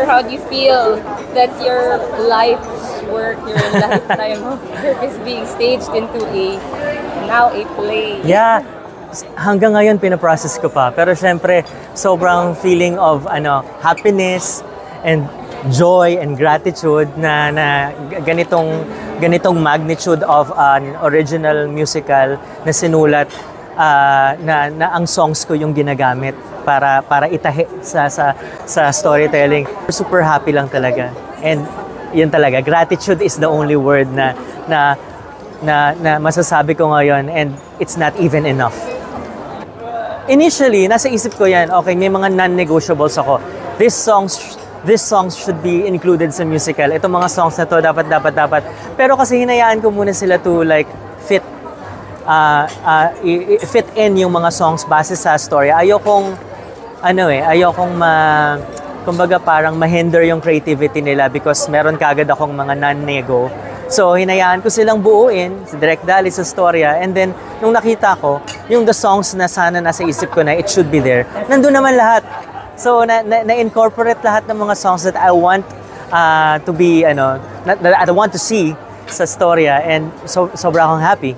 how do you feel that your life's work, your lifetime of work is being staged into now a play? Yeah, hanggang ngayon pinaprocess ko pa. Pero syempre, sobrang feeling of happiness and joy and gratitude na ganitong magnitude of an original musical na sinulat na ang songs ko yung ginagamit para itahi sa storytelling. Super happy lang talaga. And yun talaga, gratitude is the only word na masasabi ko ngayon, and it's not even enough. Initially, nasa isip ko yan, okay, may mga non-negotiables ako. These songs should be included sa musical. Itong mga songs na to, dapat. Pero kasi hinayaan ko muna sila to like fit in yung mga songs base sa story. Ayokong kumbaga parang ma-hinder yung creativity nila because meron kagad akong mga non-nego. So, hinayaan ko silang buuin, si Direk Dali sa storya, and then, nung nakita ko, yung the songs na sana nasa isip ko na it should be there, nandun naman lahat. So, na-incorporate lahat ng mga songs that I want to be, that I want to see sa storya, and so, sobra akong happy.